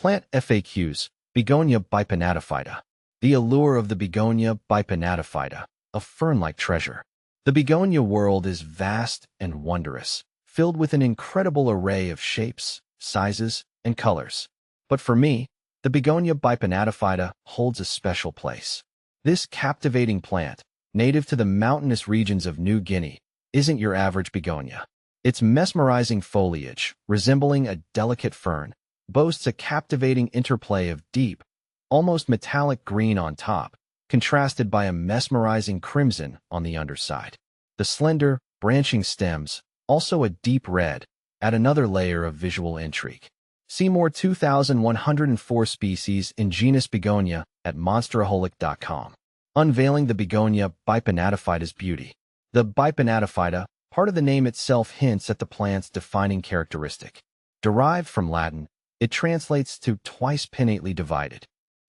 Plant FAQs, Begonia bipinnatifida. The allure of the Begonia bipinnatifida, a fern-like treasure. The begonia world is vast and wondrous, filled with an incredible array of shapes, sizes, and colors. But for me, the Begonia bipinnatifida holds a special place. This captivating plant, native to the mountainous regions of New Guinea, isn't your average begonia. Its mesmerizing foliage, resembling a delicate fern, boasts a captivating interplay of deep, almost metallic green on top, contrasted by a mesmerizing crimson on the underside. The slender, branching stems, also a deep red, add another layer of visual intrigue. See more 2,104 species in genus Begonia at monsteraholic.com. Unveiling the Begonia bipinnatifida's beauty. The bipinnatifida, part of the name itself, hints at the plant's defining characteristic. Derived from Latin, it translates to twice pinnately divided.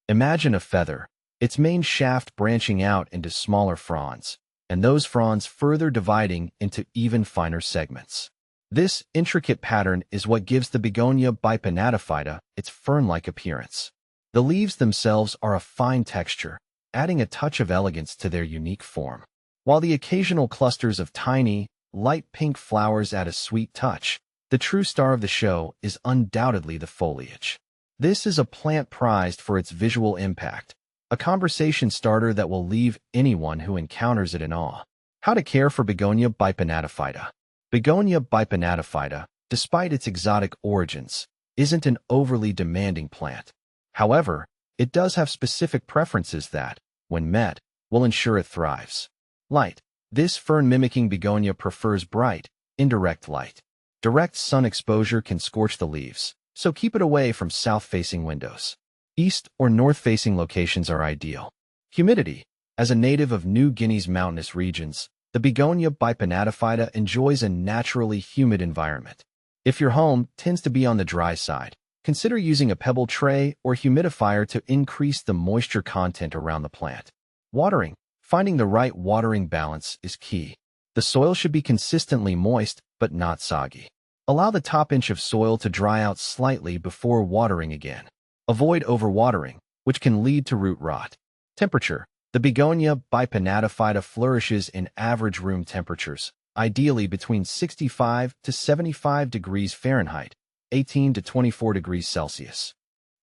Imagine a feather, its main shaft branching out into smaller fronds, and those fronds further dividing into even finer segments. This intricate pattern is what gives the Begonia bipinnatifida its fern-like appearance. The leaves themselves are a fine texture, adding a touch of elegance to their unique form, while the occasional clusters of tiny, light pink flowers add a sweet touch. The true star of the show is undoubtedly the foliage. This is a plant prized for its visual impact, a conversation starter that will leave anyone who encounters it in awe. How to care for Begonia bipinnatifida. Begonia bipinnatifida, despite its exotic origins, isn't an overly demanding plant. However, it does have specific preferences that, when met, will ensure it thrives. Light. This fern-mimicking begonia prefers bright, indirect light. Direct sun exposure can scorch the leaves, so keep it away from south-facing windows. East or north-facing locations are ideal. Humidity. As a native of New Guinea's mountainous regions, the Begonia bipinnatifida enjoys a naturally humid environment. If your home tends to be on the dry side, consider using a pebble tray or humidifier to increase the moisture content around the plant. Watering. Finding the right watering balance is key. The soil should be consistently moist, but not soggy. Allow the top inch of soil to dry out slightly before watering again. Avoid overwatering, which can lead to root rot. Temperature. The Begonia bipinnatifida flourishes in average room temperatures, ideally between 65 to 75 degrees Fahrenheit, 18 to 24 degrees Celsius.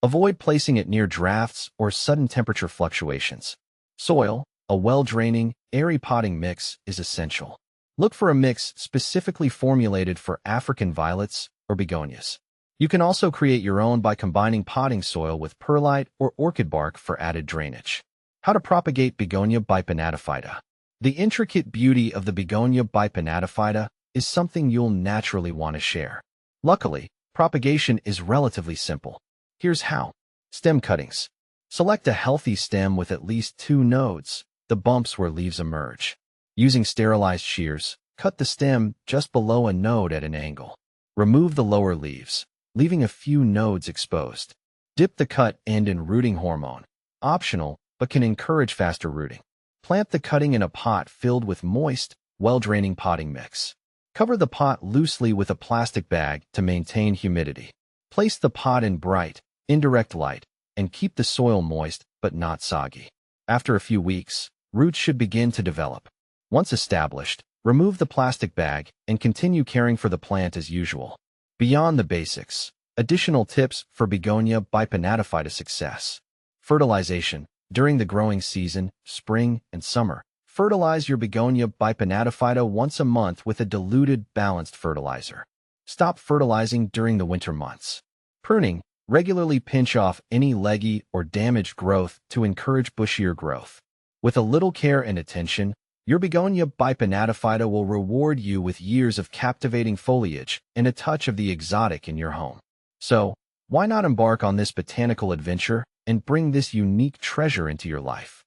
Avoid placing it near drafts or sudden temperature fluctuations. Soil. A well-draining, airy potting mix is essential. Look for a mix specifically formulated for African violets or begonias. You can also create your own by combining potting soil with perlite or orchid bark for added drainage. How to propagate Begonia bipinnatifida. The intricate beauty of the Begonia bipinnatifida is something you'll naturally want to share. Luckily, propagation is relatively simple. Here's how. Stem cuttings. Select a healthy stem with at least 2 nodes, the bumps where leaves emerge. Using sterilized shears, cut the stem just below a node at an angle. Remove the lower leaves, leaving a few nodes exposed. Dip the cut end in rooting hormone, optional, but can encourage faster rooting. Plant the cutting in a pot filled with moist, well-draining potting mix. Cover the pot loosely with a plastic bag to maintain humidity. Place the pot in bright, indirect light, and keep the soil moist but not soggy. After a few weeks, roots should begin to develop. Once established, remove the plastic bag and continue caring for the plant as usual. Beyond the basics, additional tips for Begonia bipinnatifida success. Fertilization. During the growing season, spring and summer, fertilize your Begonia bipinnatifida once a month with a diluted, balanced fertilizer. Stop fertilizing during the winter months. Pruning. Regularly pinch off any leggy or damaged growth to encourage bushier growth. With a little care and attention, your Begonia bipinnatifida will reward you with years of captivating foliage and a touch of the exotic in your home. So, why not embark on this botanical adventure and bring this unique treasure into your life?